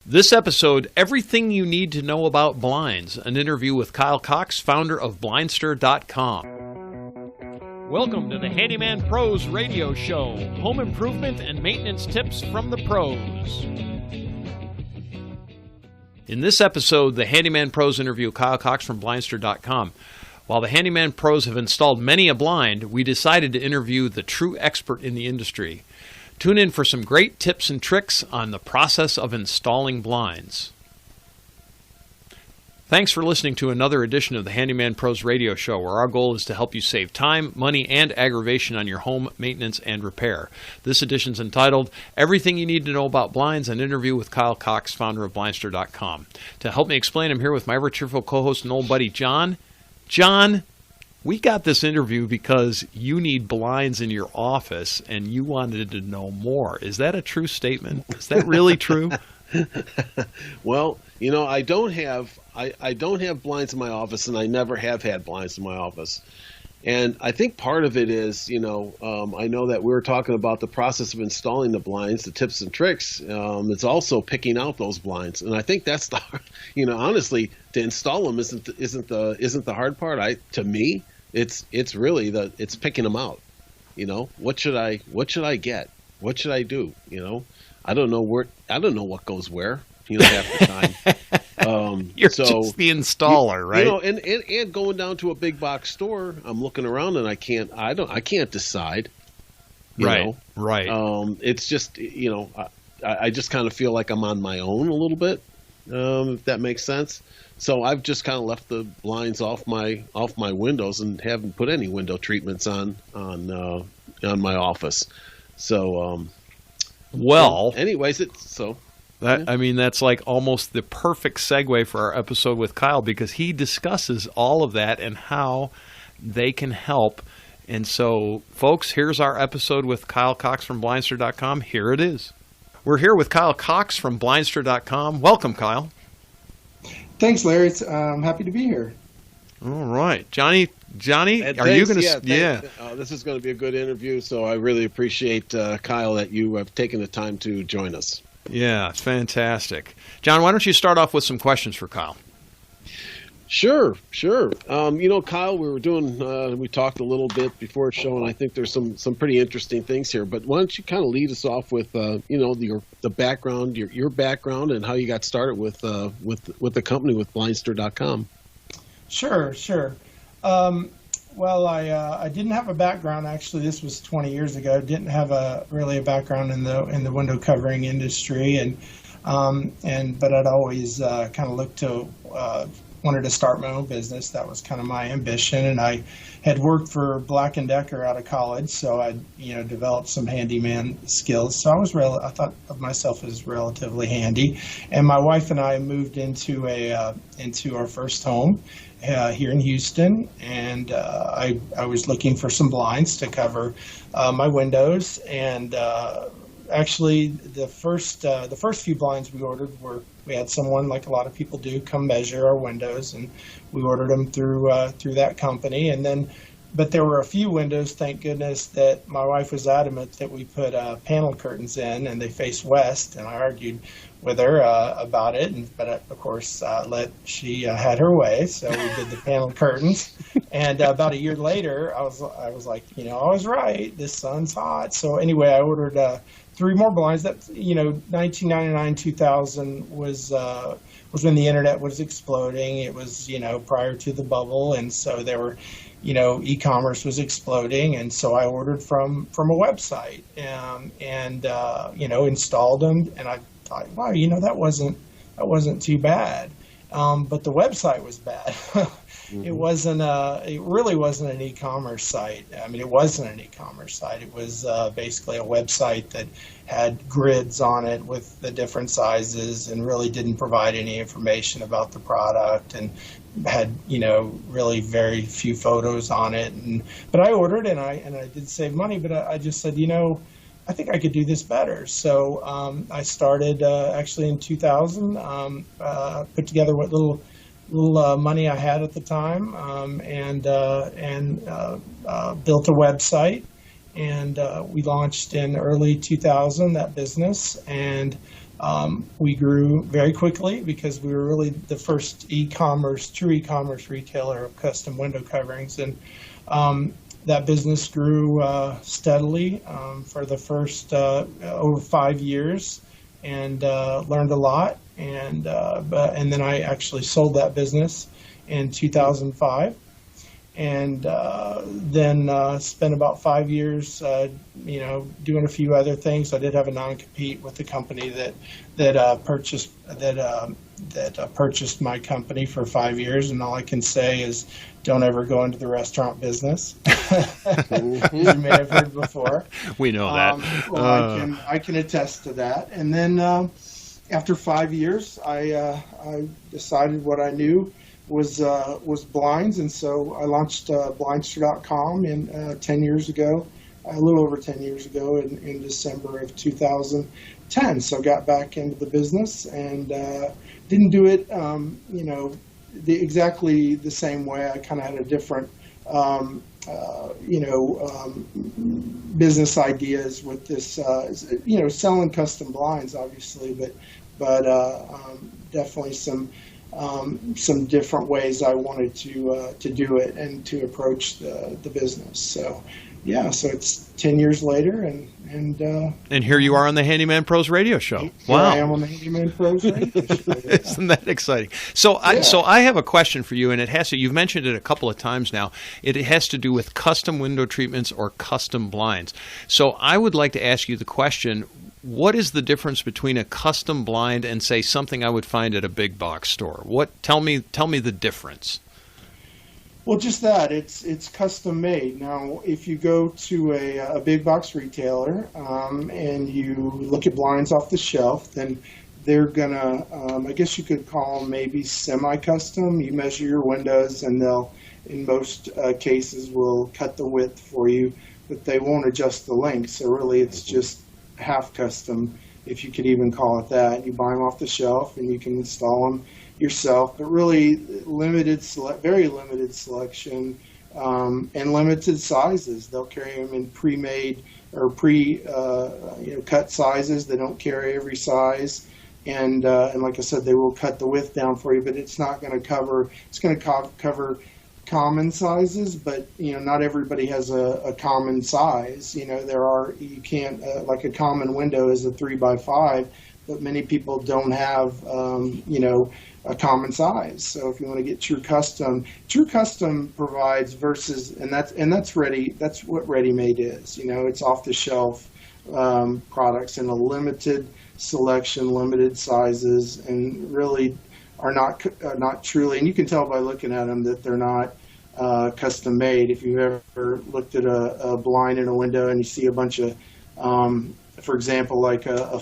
This episode, everything you need to know about blinds, an interview with Kyle Cox, founder of Blindster.com. Welcome to the Handyman Pros radio show, home improvement and maintenance tips from the pros. In this episode, the Handyman Pros interview Kyle Cox from Blindster.com. While the Handyman Pros have installed many a blind, we decided to interview the true expert in the industry. Tune in for some great tips and tricks on the process of installing blinds. Thanks for listening to another edition of the Handyman Pros radio show, where our goal is to help you save time, money, and aggravation on your home maintenance and repair. This edition is entitled, Everything You Need to Know About Blinds, an interview with Kyle Cox, founder of Blindster.com. To help me explain, I'm here with my ever cheerful co-host and old buddy, John. John, we got this interview because you need blinds in your office and you wanted to know more. Is that a true statement? Is that really true? Well, you know, I don't have blinds in my office, and I never have had blinds in my office. And I think part of it is, I know that we were talking about the process of installing the blinds, the tips and tricks. It's also picking out those blinds, and I think that's the, honestly, to install them isn't the hard part. To me, it's really it's picking them out. What should I get? What should I do? I don't know what goes where. Half the time. You're just the installer, right? And going down to a big box store, I'm looking around and I can't decide. Right. It's just, I just kind of feel like I'm on my own a little bit, if that makes sense. So I've just kind of left the blinds off my windows and haven't put any window treatments on my office. So, anyways, that's like almost the perfect segue for our episode with Kyle, because he discusses all of that and how they can help. And so, folks, here's our episode with Kyle Cox from Blindster.com. Here it is. We're here with Kyle Cox from Blindster.com. Welcome, Kyle. Thanks, Larry. I'm happy to be here. All right. Johnny, are you going to... Yeah. This is going to be a good interview, so I really appreciate, Kyle, that you have taken the time to join us. Yeah, fantastic. John, why don't you start off with some questions for Kyle? Sure. Kyle, we talked a little bit before the show, and I think there's some pretty interesting things here. But why don't you kind of lead us off with, the background, your background, and how you got started with the company, with Blindster.com. Sure. Well, I didn't have a background. Actually, this was 20 years ago. Didn't have really a background in the window covering industry, but I'd always kind of looked to wanted to start my own business. That was kind of my ambition, and I had worked for Black & Decker out of college, so I developed some handyman skills. So I thought of myself as relatively handy, and my wife and I moved into our first home here in Houston, and I was looking for some blinds to cover my windows, and actually the first few blinds we ordered we had someone, like a lot of people do, come measure our windows, and we ordered them through that company. But there were a few windows, thank goodness, that my wife was adamant that we put panel curtains in, and they face west, and I argued with her about it, but of course she had her way, so we did the panel curtains. And about a year later, I was like, I was right, this sun's hot. So anyway, I ordered 3 more blinds. That 1999, 2000 was when the internet was exploding. It was prior to the bubble, and so there were e-commerce was exploding, and so I ordered from a website and installed them, and I thought, wow, that wasn't too bad, but the website was bad. It really wasn't an e-commerce site. I mean, it wasn't an e-commerce site. It was basically a website that had grids on it with the different sizes and really didn't provide any information about the product, and had really very few photos on it. But I ordered, and I did save money, but I just said, I think I could do this better. So I started actually in 2000, put together what little money I had at the time, and built a website, and we launched in early 2000 that business, and We grew very quickly because we were really the first true e-commerce retailer of custom window coverings, and that business grew steadily for the first over 5 years, and learned a lot. And then I actually sold that business in 2005, and then spent about 5 years, doing a few other things. I did have a non-compete with the company that purchased my company for 5 years, and all I can say is, don't ever go into the restaurant business. You may have heard before. We know that. I can attest to that. And then after 5 years, I decided what I knew was blinds, and so I launched Blindster.com in 10 years ago, a little over 10 years ago, in December of 2010. So got back into the business and didn't do it, exactly the same way. I kind of had a different, business ideas with this, selling custom blinds, obviously, but definitely some different ways I wanted to do it and to approach the business. So, yeah, so it's 10 years later, and here you are on the Handyman Pros radio show. Wow, I am on the Handyman Pros radio show. Yeah. Isn't that exciting? So, I have a question for you, and it has to. You've mentioned it a couple of times now. It has to do with custom window treatments or custom blinds. So, I would like to ask you the question: what is the difference between a custom blind and, say, something I would find at a big box store? Tell me the difference. Well, just that it's custom made. Now, if you go to a big box retailer and you look at blinds off the shelf, then they're gonna, I guess you could call them maybe semi-custom. You measure your windows, and they'll, in most cases, will cut the width for you, but they won't adjust the length. So really, it's just half custom, if you could even call it that. You buy them off the shelf, and you can install them yourself, but really very limited selection, and limited sizes. They'll carry them in pre-made or cut sizes. They don't carry every size, and like I said, they will cut the width down for you, but it's not going to cover. It's going to cover common sizes, but not everybody has a common size. You can't like a common window is a 3x5, but many people don't have a common size. So if you want to get true custom provides that's ready. That's what ready-made is. It's off the shelf products in a limited selection, limited sizes, and really are not truly. And you can tell by looking at them that they're not custom made. If you've ever looked at a blind in a window and you see a bunch of for example, like a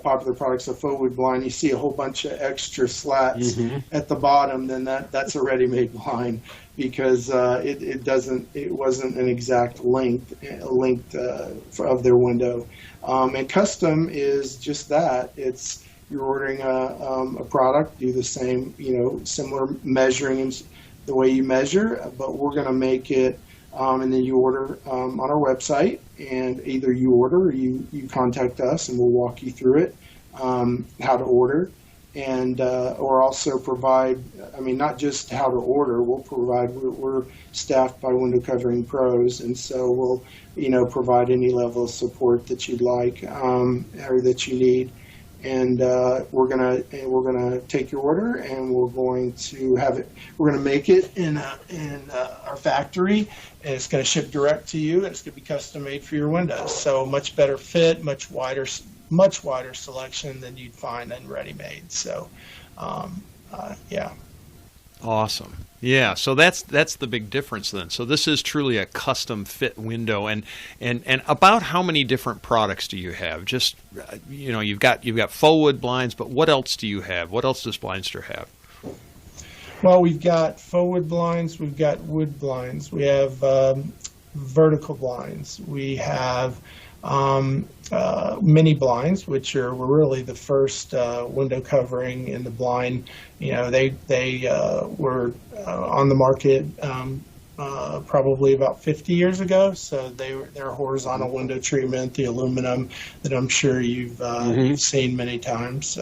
popular product's a faux wood blind, you see a whole bunch of extra slats at the bottom, then that's a ready-made blind, because it wasn't an exact length of their window. And custom is just that. It's you're ordering a product, do the same, similar measuring and the way you measure, but we're going to make it. And then you order on our website, and either you order or you contact us, and we'll walk you through it, how to order, and or also provide. Not just how to order. We'll provide. We're staffed by window covering pros, and so we'll provide any level of support that you'd like or that you need. And we're gonna take your order, and we're going to have it. We're gonna make it in our factory, and it's gonna ship direct to you, and it's gonna be custom made for your windows. So much better fit, much wider selection than you'd find in ready-made. So, yeah. Awesome. Yeah, so that's the big difference then. So this is truly a custom fit window, and about how many different products do you have? Just you've got faux wood blinds, but what else do you have? What else does Blindster have? Well, we've got faux wood blinds, we've got wood blinds, we have vertical blinds, we have mini blinds, which were really the first window covering in the blind. They were on the market probably about 50 years ago. So they're horizontal window treatment, the aluminum that I'm sure you've seen many times.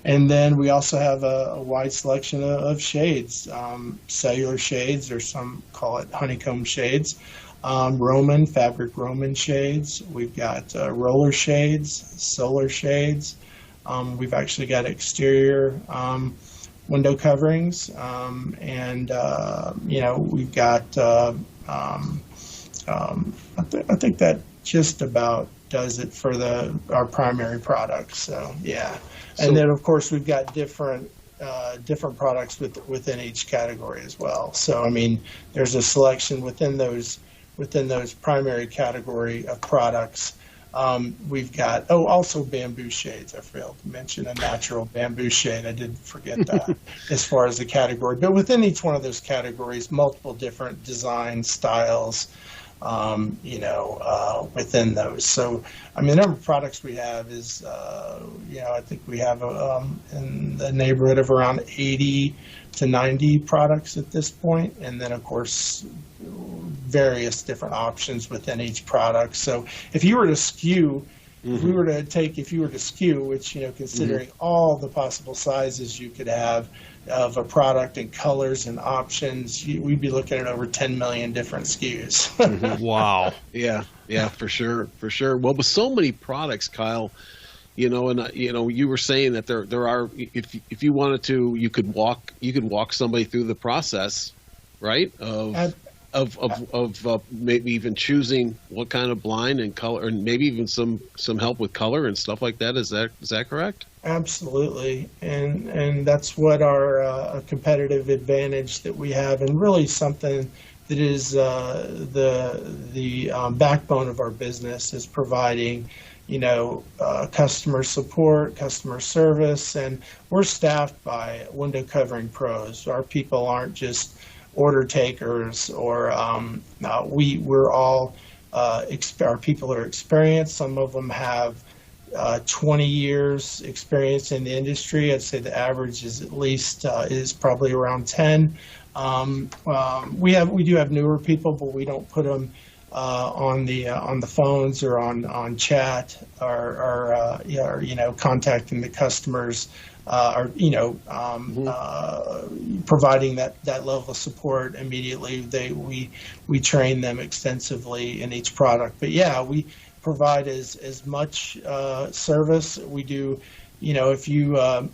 And then we also have a wide selection of shades, cellular shades, or some call it honeycomb shades, fabric Roman shades. We've got roller shades, solar shades. We've actually got exterior window coverings, and we've got. I think that just about does it for our primary products. So yeah, and then of course we've got different products within each category as well. So I mean, there's a selection within those primary category of products. We've got, also bamboo shades. I failed to mention a natural bamboo shade. I did forget that as far as the category. But within each one of those categories, multiple different design styles, within those. So, I mean, the number of products we have is, I think we have in the neighborhood of around 80 to 90 products at this point. And then, of course, various different options within each product. So if you were to skew, which, considering all the possible sizes you could have of a product and colors and options, we'd be looking at over 10 million different SKUs. Wow. Yeah, for sure. Well, with so many products, Kyle, you were saying that there are, if you wanted to, you could walk somebody through the process, right? Of maybe even choosing what kind of blind and color, and maybe even some help with color and stuff like that. Is that correct? Absolutely, and that's what our competitive advantage that we have, and really something that is the backbone of our business is providing, customer support, customer service, and we're staffed by window covering pros. Our people aren't just order takers, or we're all our people are experienced. Some of them have 20 years experience in the industry. I'd say the average is at least is probably around 10. We do have newer people, but we don't put them on the phones or on chat or contacting the customers. Providing that level of support immediately. We train them extensively in each product. But yeah, we provide as much service. We do, if you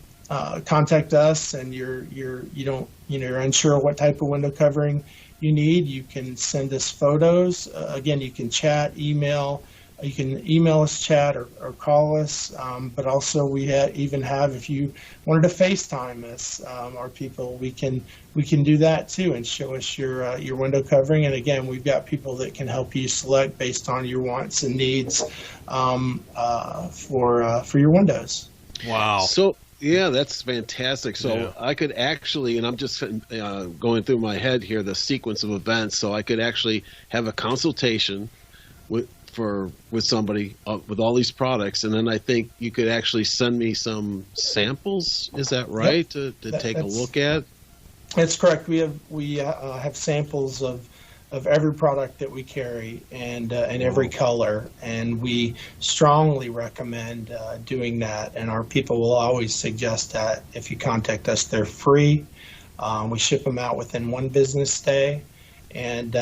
contact us and you're unsure what type of window covering you need, you can send us photos. Again, you can chat, email. You can email us, chat, or call us. But also, we even have, if you wanted to FaceTime us, our people, we can do that too, and show us your window covering. And again, we've got people that can help you select based on your wants and needs for your windows. Wow. So yeah, that's fantastic. So I could actually, and I'm just going through my head here, the sequence of events. So I could actually have a consultation with somebody with all these products, and then I think you could actually send me some samples. Is that right? Yep. to take a look at? That's correct. We have samples of every product that we carry and every color, and we strongly recommend doing that. And our people will always suggest that if you contact us, they're free. We ship them out within 1 business day, and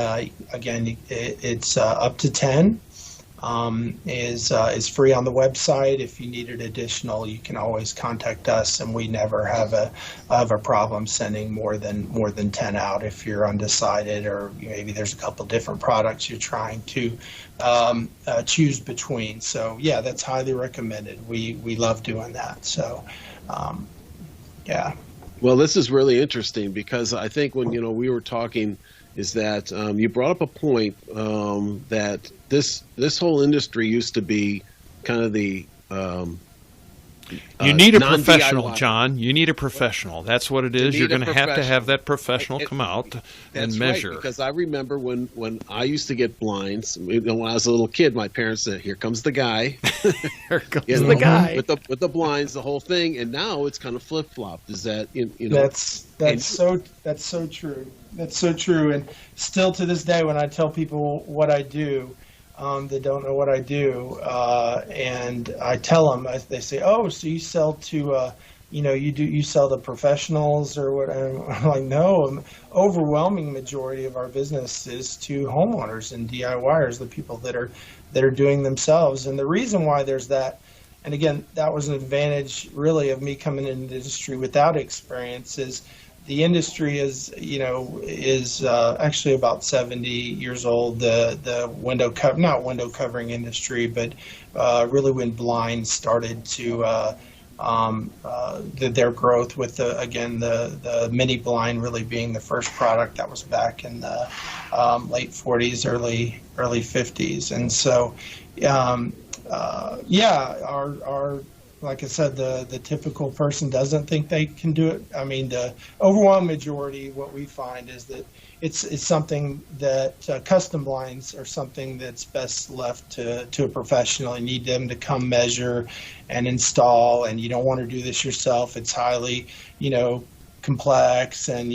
again, it's up to 10. Is free on the website. If you needed additional, you can always contact us, and we never have a problem sending more than 10 out if you're undecided, or maybe there's a couple different products you're trying to choose between. So yeah, that's highly recommended. We love doing that. So yeah. Well, this is really interesting, because I think when we were talking, is that you brought up a point that this whole industry used to be kind of the You need a non-DIY. professional, John. You need a professional. That's what it is. You're going to have that professional come out and measure. Right, because I remember when I used to get blinds, when I was a little kid, my parents said, "Here comes the guy." Here comes the guy. With the blinds, the whole thing. And now it's kind of flip-flopped. Is that, you know? That's so true. That's so true. And still to this day, when I tell people what I do, they don't know what I do, and I tell them, they say, "Oh, so you sell to, you sell to professionals or what?" I'm like, "No, an overwhelming majority of our business is to homeowners and DIYers, the people that are doing themselves." And the reason why there's that, and again, that was an advantage really of me coming into the industry without experience, is the industry is actually about 70 years old. The not window covering industry, but really when blinds started to their growth with the mini blind really being the first product. That was back in the late 40s, early 50s, and so our like I said, the typical person doesn't think they can do it. I mean, the overwhelming majority, what we find is that it's something that custom blinds are something that's best left to a professional. You need them to come measure and install, and you don't want to do this yourself. It's highly, complex, and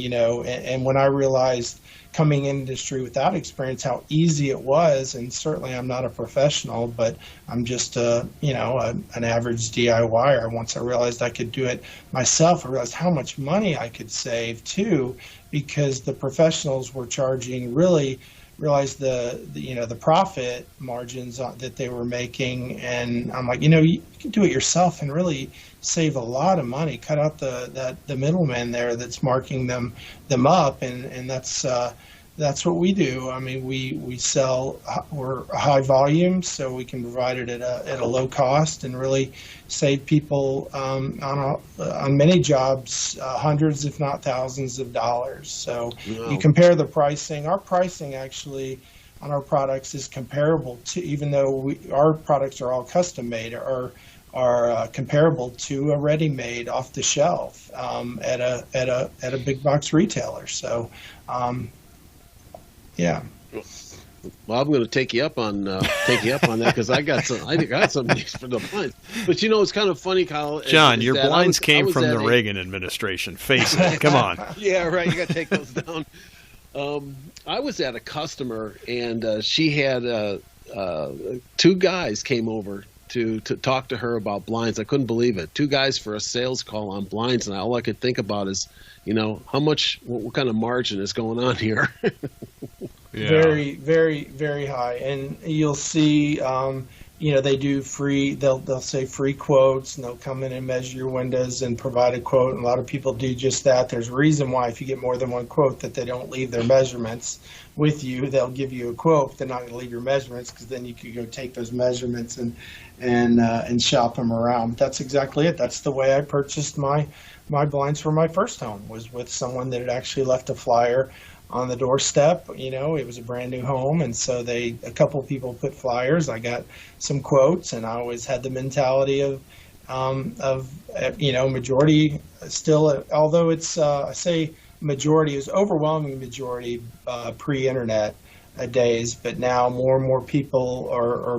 when I realized coming in industry without experience how easy it was, and certainly I'm not a professional, but I'm just an average DIYer. Once I realized I could do it myself, I realized how much money I could save too, because the professionals were charging realized the profit margins that they were making, and I'm like, you can do it yourself and really save a lot of money, cut out the middleman there that's marking them up, and that's what we do. I mean, we sell, we're high volume, so we can provide it at a low cost and really save people on many jobs hundreds, if not thousands of dollars. So you compare the pricing. Our pricing actually on our products is comparable to, even though our products are all custom made, are comparable to a ready-made off the shelf at a big box retailer. So. Yeah. Well, I'm going to take you up on that, because I got some needs for the blinds. But it's kind of funny, Kyle. John, your blinds came from the Reagan administration. Face it. Come on. Yeah, right. You got to take those down. I was at a customer, and she had two guys came over to talk to her about blinds. I couldn't believe it. Two guys for a sales call on blinds, and all I could think about is, how much, what kind of margin is going on here? Yeah. Very, very, very high. And you'll see, they do free, they'll say free quotes, and they'll come in and measure your windows and provide a quote. And a lot of people do just that. There's a reason why, if you get more than one quote, that they don't leave their measurements with you. They'll give you a quote, but they're not going to leave your measurements, because then you could go take those measurements and shop them around. But that's exactly it. That's the way I purchased my blinds for my first home, was with someone that had actually left a flyer on the doorstep. It was a brand new home, and so a couple people put flyers. I got some quotes, and I always had the mentality of majority still, although it's I say majority, is overwhelming majority pre-internet days, but now more and more people are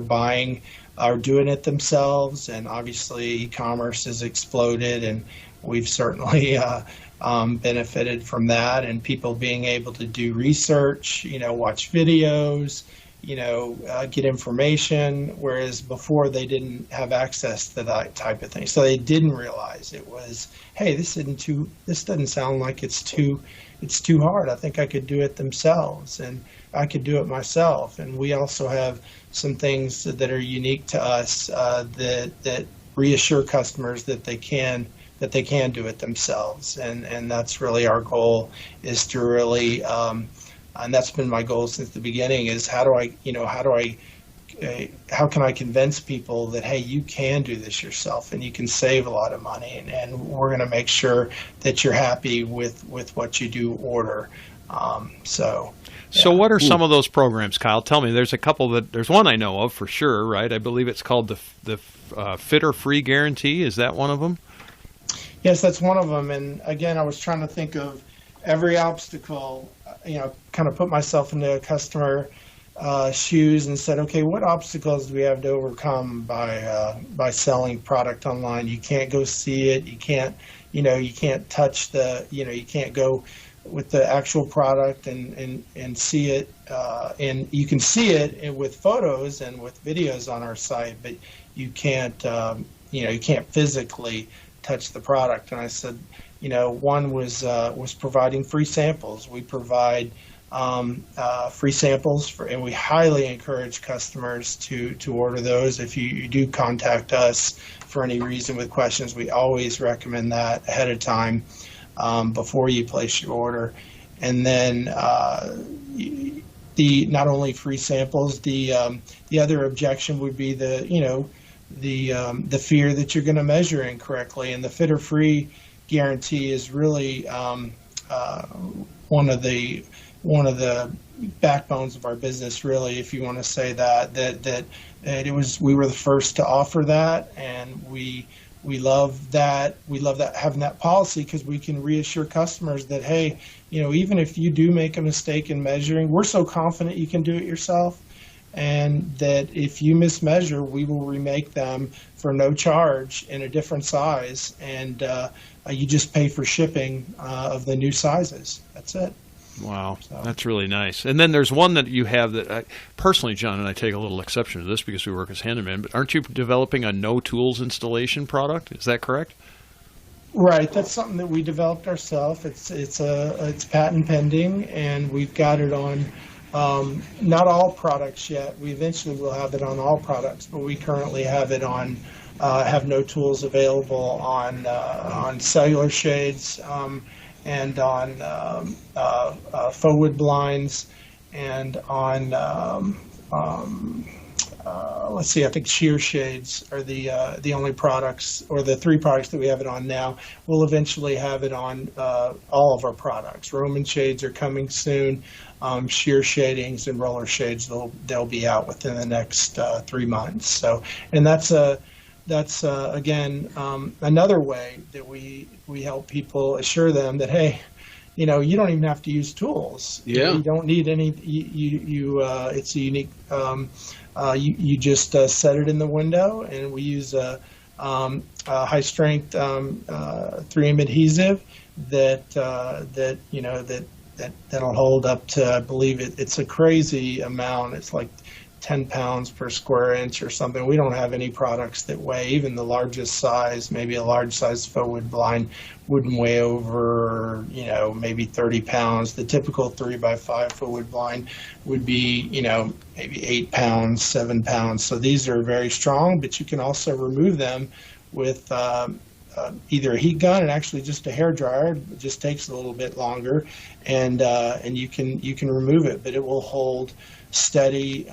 doing it themselves, and obviously e-commerce has exploded, and we've certainly benefited from that, and people being able to do research, watch videos, get information, whereas before they didn't have access to that type of thing. So they didn't realize it was, hey, this doesn't sound like it's too hard. I think I could do it themselves, and I could do it myself. And we also have some things that are unique to us that reassure customers that they can do it themselves, and that's really our goal, is to really and that's been my goal since the beginning, is how can I convince people that, hey, you can do this yourself and you can save a lot of money, and we're going to make sure that you're happy with what you do order. So. So Yeah. what are some of those programs, Kyle? Tell me. There's a couple there's one I know of for sure, right? I believe it's called the Fitter Free Guarantee. Is that one of them? Yes, that's one of them. And again, I was trying to think of every obstacle, kind of put myself into a customer shoes and said, okay, what obstacles do we have to overcome by selling product online? You can't go see it. You can't touch you can't go with the actual product and see it. And you can see it with photos and with videos on our site, but you can't, you can't physically touch the product. And I said, one was providing free samples. We provide free samples and we highly encourage customers to order those. If you do contact us for any reason with questions, we always recommend that ahead of time before you place your order. And then the not only free samples, the other objection would be the fear that you're going to measure incorrectly. And the Fit or Free guarantee is really one of the backbones of our business, really, if you want to say that we were the first to offer that, and we love that having that policy, because we can reassure customers that, hey, even if you do make a mistake in measuring, we're so confident you can do it yourself, and that if you mismeasure, we will remake them for no charge in a different size, and you just pay for shipping of the new sizes. That's it. Wow, that's really nice. And then there's one that you have that personally, John, and I take a little exception to this because we work as handyman, but aren't you developing a no tools installation product? Is that correct? Right, that's something that we developed ourselves. It's patent pending, and we've got it on not all products yet. We eventually will have it on all products, but we currently have it on have no tools available on cellular shades. And on faux wood blinds, and on let's see, I think sheer shades are the only products, or the three products that we have it on now. We'll eventually have it on all of our products. Roman shades are coming soon. Sheer shadings and roller shades, they'll be out within the next 3 months. So, and that's again another way that we help people, assure them that, hey, you don't even have to use tools. Yeah. You don't need any. It's a unique. You just set it in the window, and we use a high strength 3M adhesive that'll hold up to, I believe it's a crazy amount. It's like 10 pounds per square inch or something. We don't have any products that weigh, even the largest size, maybe a large size faux wood blind wouldn't weigh over, maybe 30 pounds. The typical 3x5 faux wood blind would be, maybe 8 pounds, 7 pounds. So these are very strong, but you can also remove them with either a heat gun and actually just a hair dryer. It just takes a little bit longer, and you can remove it, but it will hold steady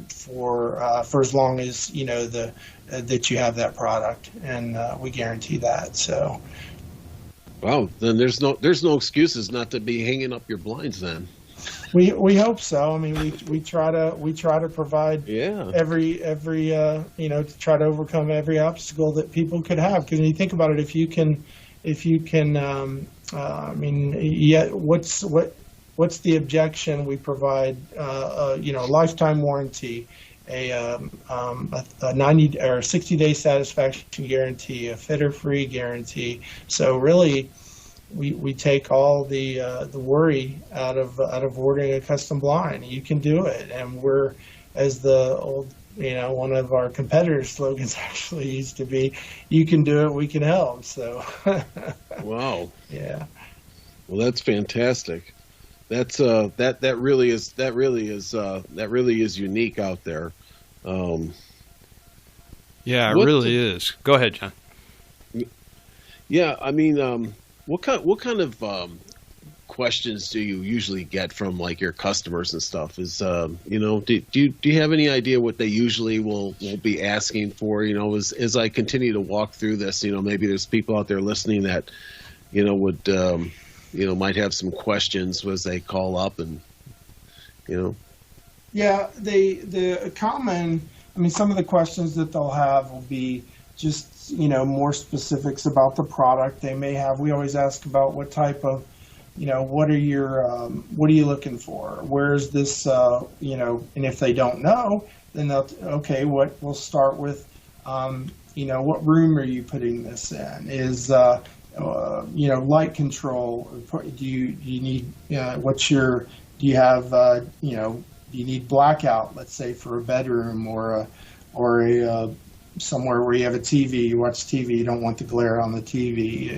for as long as that you have that product, and we guarantee that. So, wow, then there's no excuses not to be hanging up your blinds then. We hope so. I mean, we try to provide every to try to overcome every obstacle that people could have. Because when you think about it, if you can, what's the objection? We provide a lifetime warranty, a 90 or 60-day satisfaction guarantee, a fit or free guarantee. So really, we take all the worry out of ordering a custom blind. You can do it, and we're, as the old one of our competitors' slogans actually used to be, "You can do it, we can help." So, wow, yeah. Well, that's fantastic. That's that really is unique out there. Yeah, it really is. Go ahead, John. Yeah, I mean, what kind of questions do you usually get from like your customers and stuff? Is do you have any idea what they usually will be asking for? As I continue to walk through this, maybe there's people out there listening that would might have some questions as they call up and, Yeah, the common, some of the questions that they'll have will be just, more specifics about the product they may have. We always ask about what type of, what are you looking for? Where's this, and if they don't know, then we'll start with, what room are you putting this in? Is, light control, do you need, do you need blackout, let's say for a bedroom or a somewhere where you have a TV, you watch TV, you don't want the glare on the TV.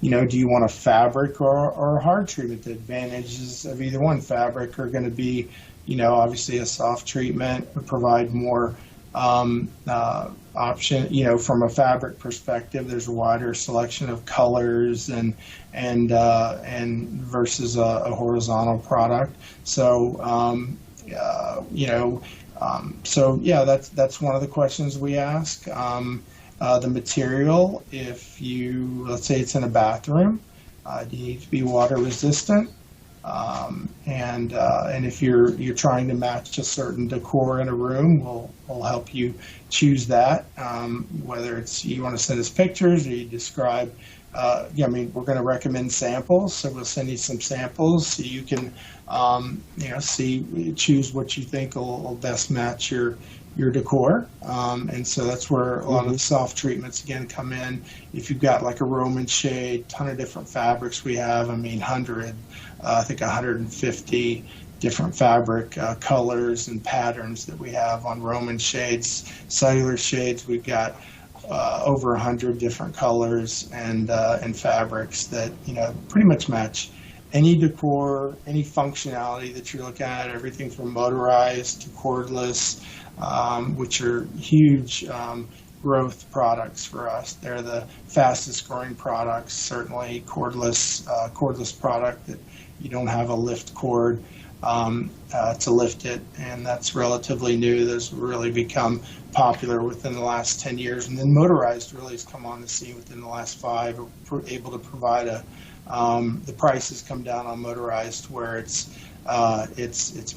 Do you want a fabric or a hard treatment? The advantages of either one. Fabric are going to be, obviously a soft treatment would provide more option. From a fabric perspective, there's a wider selection of colors and versus a horizontal product. So, that's one of the questions we ask. The material, if let's say it's in a bathroom, do you need to be water resistant? And if you're trying to match a certain decor in a room, we'll help you choose that. Whether it's you want to send us pictures or you describe. We're going to recommend samples, so we'll send you some samples so you can, choose what you think will best match your decor. And so that's where a lot of the soft treatments again come in. If you've got like a Roman shade, ton of different fabrics we have. 150 different fabric colors and patterns that we have on Roman shades. Cellular shades, we've got over 100 different colors and fabrics that pretty much match any decor, any functionality that you're looking at. Everything from motorized to cordless, which are huge growth products for us. They're the fastest growing products. Certainly cordless product that you don't have a lift cord to lift it, and that's relatively new. Those have really become popular within the last 10 years, and then motorized really has come on the scene within the last 5. We're able to provide the prices come down on motorized where it's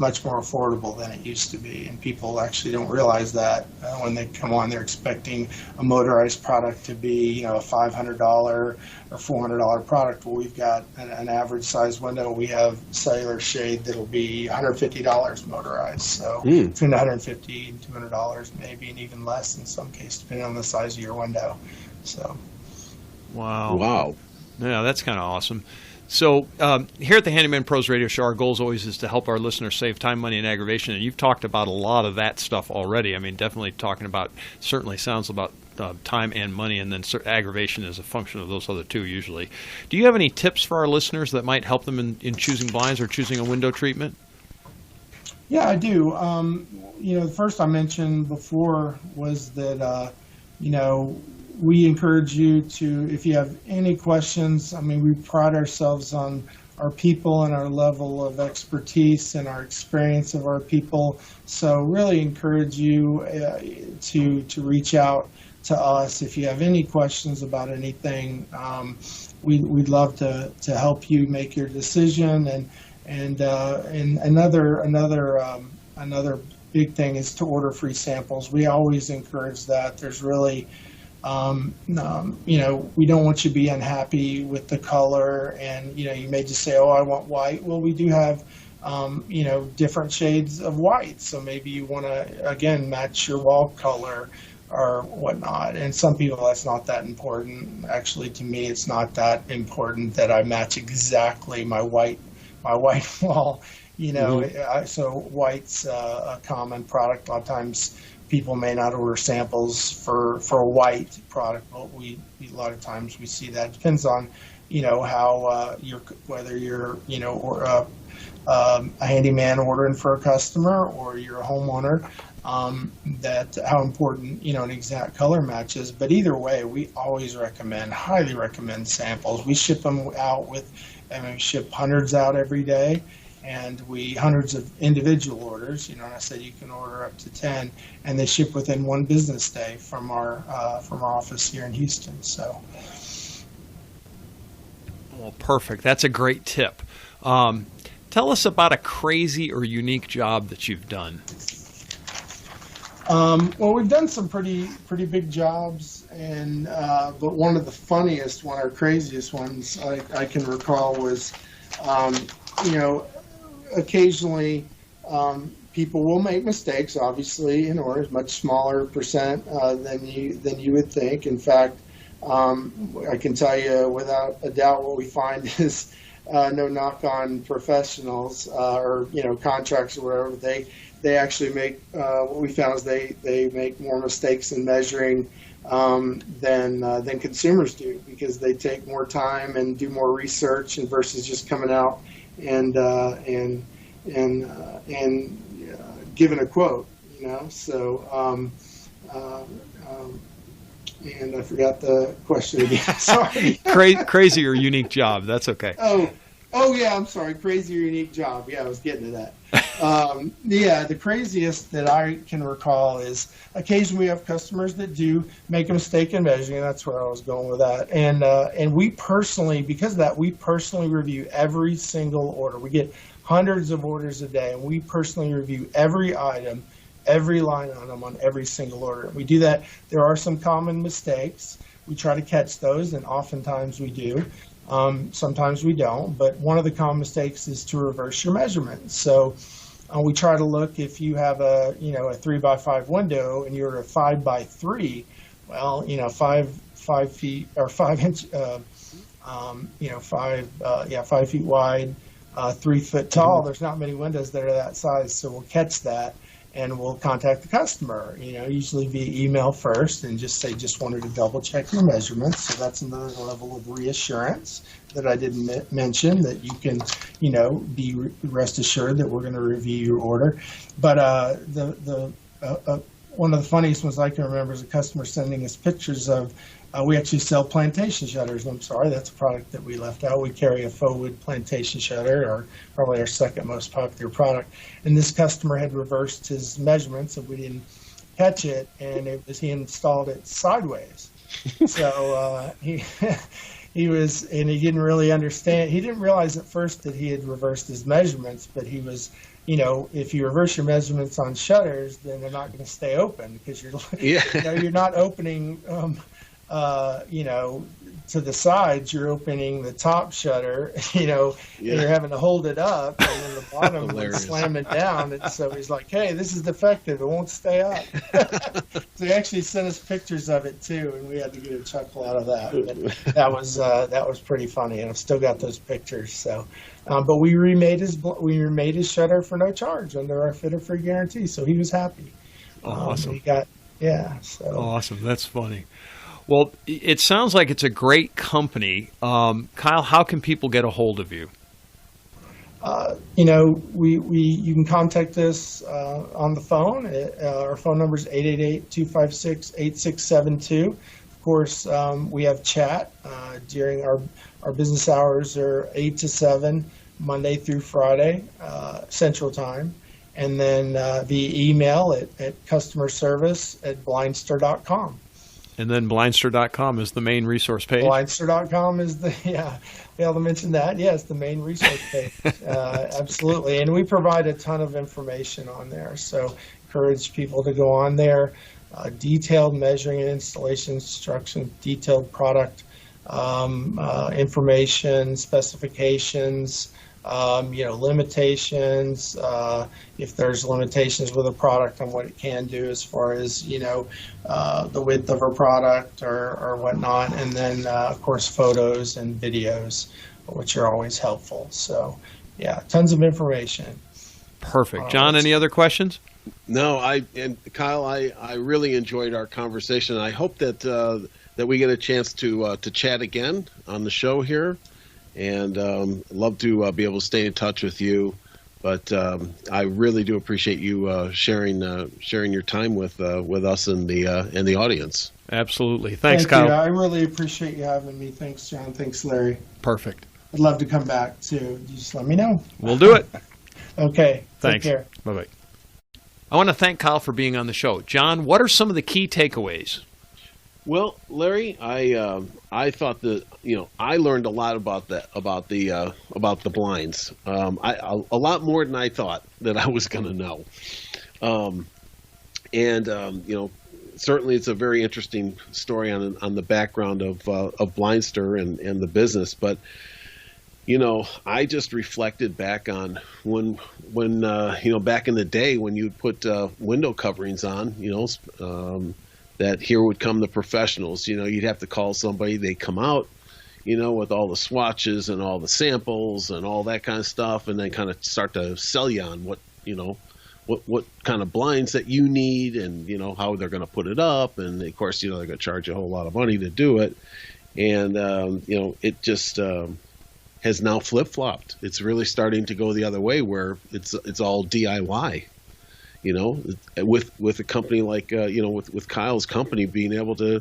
much more affordable than it used to be, and people actually don't realize that when they come on. They're expecting a motorized product to be a $500 or $400 product. Well, we've got an average size window. We have cellular shade that'll be $150 motorized, so between $150 and $200 maybe, and even less in some cases depending on the size of your window. So wow, yeah, that's kind of awesome. So here at the Handyman Pros Radio Show, our goal always is to help our listeners save time, money, and aggravation. And you've talked about a lot of that stuff already. Definitely talking about, certainly sounds about time and money, and then aggravation is a function of those other two usually. Do you have any tips for our listeners that might help them in choosing blinds or choosing a window treatment? Yeah, I do. The first I mentioned before was that, we encourage you to, if you have any questions, we pride ourselves on our people and our level of expertise and our experience of our people. So really encourage you to reach out to us if you have any questions about anything. We'd love to help you make your decision. And another big thing is to order free samples. We always encourage that. There's really we don't want you to be unhappy with the color, and you may just say, oh, I want white. Well, we do have different shades of white, so maybe you want to again match your wall color or whatnot. And some people, that's not that important. Actually, to me, it's not that important that I match exactly my white wall. So white's a common product. A lot of times people may not order samples for a white product, but a lot of times we see that. It depends on, how whether you're, a handyman ordering for a customer or you're a homeowner, that how important, an exact color match is. But either way, we always highly recommend samples. We ship them out we ship hundreds out every day. And hundreds of individual orders, and I said you can order up to 10, and they ship within 1 business day from our office here in Houston. So, Well, perfect. That's a great tip. Tell us about a crazy or unique job that you've done. Well, we've done some pretty big jobs, and but one of the funniest, one or craziest ones I can recall was, occasionally people will make mistakes, obviously, in orders, much smaller percent than you would think. In fact, I can tell you without a doubt what we find is no knock on professionals or contracts or whatever. They actually make what we found is they make more mistakes in measuring than consumers do, because they take more time and do more research and versus just coming out and giving a quote. So. And I forgot the question again. Sorry. Crazy or unique job. That's okay. Oh yeah. I'm sorry. Crazy or unique job. Yeah, I was getting to that. The craziest that I can recall is occasionally we have customers that do make a mistake in measuring. That's where I was going with that. And we personally, because of that, we personally review every single order. We get hundreds of orders a day, and we personally review every item, every line on them on every single order. We do that. There are some common mistakes. We try to catch those, and oftentimes we do. Sometimes we don't, but one of the common mistakes is to reverse your measurements. So we try to look, if you have a 3x5 window and you're a 5x3, well, 5 feet or 5 inch, 5 feet wide, 3 foot tall. There's not many windows that are that size, so we'll catch that. And we'll contact the customer, usually via email first, and just say, just wanted to double check your measurements. So that's another level of reassurance that I didn't mention, that you can, be rest assured that we're going to review your order. But one of the funniest ones I can remember is a customer sending us pictures of, we actually sell plantation shutters. I'm sorry, that's a product that we left out. We carry a faux wood plantation shutter, or probably our second most popular product. And this customer had reversed his measurements, and we didn't catch it, and he installed it sideways. So he didn't really understand. He didn't realize at first that he had reversed his measurements, but he was, if you reverse your measurements on shutters, then they're not going to stay open, because you're not opening. To the sides, you're opening the top shutter, and you're having to hold it up, and then the bottom is slamming down. And so he's like, hey, this is defective. It won't stay up. So he actually sent us pictures of it too, and we had to get a chuckle out of that. But that was pretty funny, and I've still got those pictures. So, but we remade his shutter for no charge under our fitter-free guarantee, so he was happy. Awesome. So awesome. That's funny. Well, it sounds like it's a great company. Kyle, how can people get a hold of you? You can contact us on the phone. Our phone number is 888-256-8672. Of course, we have chat during our business hours are 8 to 7, Monday through Friday, Central Time. And then via email at customerservice@blindster.com. And then blindster.com is the main resource page. Blindster.com is failed to mention that. Yes, the main resource page. Absolutely. And we provide a ton of information on there. So encourage people to go on there. Detailed measuring and installation instructions, detailed product information, specifications, limitations, if there's limitations with a product on what it can do as far as, the width of a product or whatnot. And then, of course, photos and videos, which are always helpful. So, yeah, tons of information. Perfect. John, any other questions? No, Kyle, I really enjoyed our conversation. I hope that we get a chance to chat again on the show here. And love to be able to stay in touch with you, but I really do appreciate you sharing your time with us and the audience. Absolutely, thanks, Thank Kyle. you. I really appreciate you having me. Thanks, John. Thanks, Larry. Perfect. I'd love to come back too. Just let me know. We'll do it. Okay. Thanks. Take care. Bye-bye. I want to thank Kyle for being on the show. John, what are some of the key takeaways? Well, Larry, I thought I learned a lot about the blinds. A lot more than I thought that I was going to know. Certainly it's a very interesting story on the background of Blindster and the business. But I just reflected back on when back in the day when you put window coverings on, that here would come the professionals. You'd have to call somebody. They come out, with all the swatches and all the samples and all that kind of stuff, and then kind of start to sell you on what kind of blinds that you need, and how they're going to put it up, and of course they're going to charge you a whole lot of money to do it, and it just has now flip-flopped. It's really starting to go the other way, where it's all DIY. With a company like with Kyle's company being able to,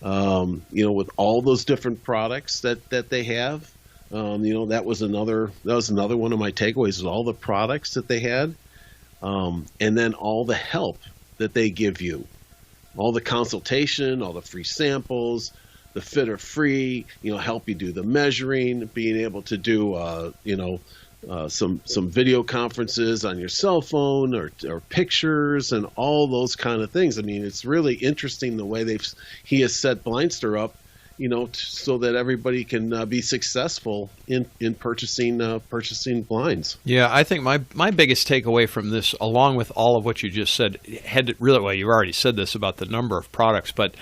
with all those different products that they have, that was another one of my takeaways, is all the products that they had, and then all the help that they give you, all the consultation, all the free samples, the fitter free, help you do the measuring, being able to do, some video conferences on your cell phone or pictures and all those kind of things. I mean, it's really interesting the way he has set Blindster up, so that everybody can be successful in purchasing blinds. Yeah, I think my biggest takeaway from this, along with all of what you just said, you already said this about the number of products, but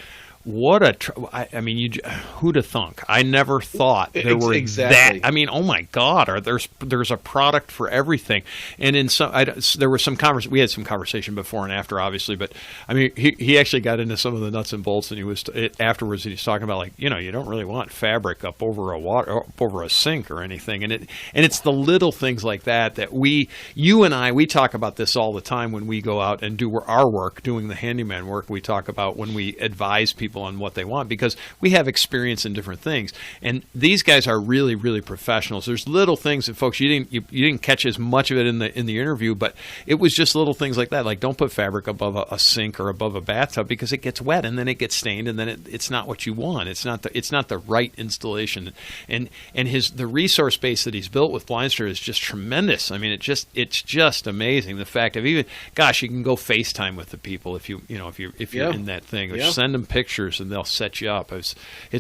what who'd have thunk? I never thought there were exactly that. I mean, oh my God! There's a product for everything. And there was some we had some conversation before and after, obviously. But I mean, he actually got into some of the nuts and bolts, and afterwards he was talking about, like, you don't really want fabric up over a sink or anything. And it's the little things like that you and I talk about this all the time when we go out and do our work, doing the handyman work. We talk about when we advise people on what they want, because we have experience in different things, and these guys are really, really professionals. There's little things that, folks, you didn't catch as much of it in the interview, but it was just little things like that, like don't put fabric above a sink or above a bathtub, because it gets wet and then it gets stained, and then it's not what you want. It's not the right installation, and the resource base that he's built with Blindster is just tremendous. I mean, it's just amazing. The fact of you can go FaceTime with the people if you're in that thing, or send them pictures and they'll set you up. It's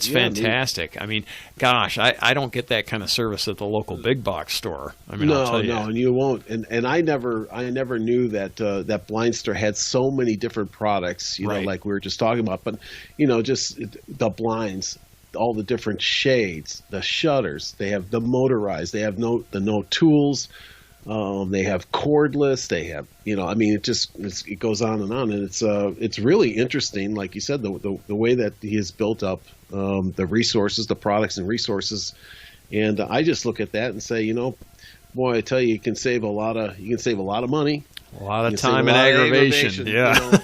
fantastic. I mean, gosh, I don't get that kind of service at the local big box store. I mean, I'll tell you. No, and you won't. And I never knew that Blindster had so many different products. Right. Like we were just talking about. But just the blinds, all the different shades, the shutters. They have the motorized. They have the no tools. They have cordless. They have, it goes on, and it's really interesting, like you said, the way that he has built up the resources, the products and resources, and I just look at that and say, boy, I tell you, you can save a lot of money, a lot of time and aggravation. Yeah,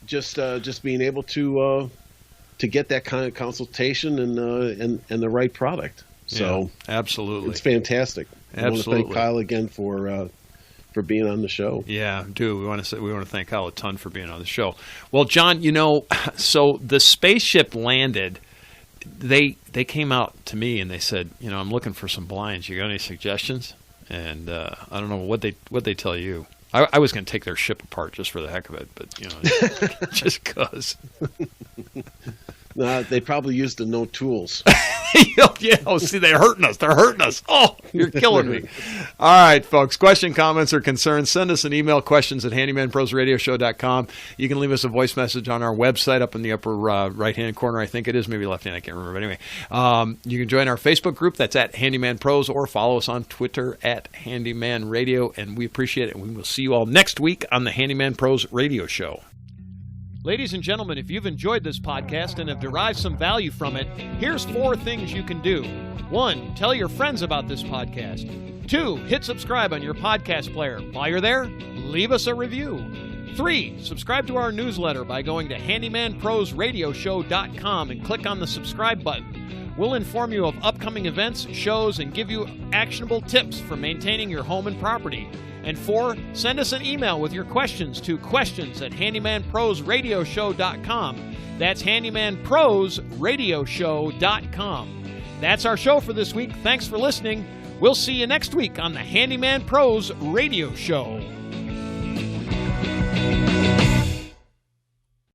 just being able to get that kind of consultation and the right product. So yeah, absolutely, it's fantastic. Absolutely. I want to thank Kyle again for being on the show. Yeah, we want to thank Kyle a ton for being on the show. Well, John, so the spaceship landed. They came out to me and they said, I'm looking for some blinds. You got any suggestions? And I don't know what they tell you. I was going to take their ship apart just for the heck of it, but just because. They probably used the no tools. Yeah, see, they're hurting us. Oh, you're killing me. All right, folks. Question, comments, or concerns, send us an email, questions@handymanprosradioshow.com. You can leave us a voice message on our website up in the upper right-hand corner. I think it is, maybe left-hand. I can't remember. But anyway, you can join our Facebook group. That's at Handyman Pros, or follow us on Twitter at Handyman Radio, and we appreciate it. And we will see you all next week on the Handyman Pros Radio Show. Ladies and gentlemen, if you've enjoyed this podcast and have derived some value from it, here's 4 things you can do. 1, tell your friends about this podcast. 2, hit subscribe on your podcast player. While you're there, leave us a review. 3, subscribe to our newsletter by going to handymanprosradioshow.com and click on the subscribe button. We'll inform you of upcoming events, shows, and give you actionable tips for maintaining your home and property. And 4, send us an email with your questions to questions@handymanprosradioshow.com. That's handymanprosradioshow.com. That's our show for this week. Thanks for listening. We'll see you next week on the Handyman Pros Radio Show.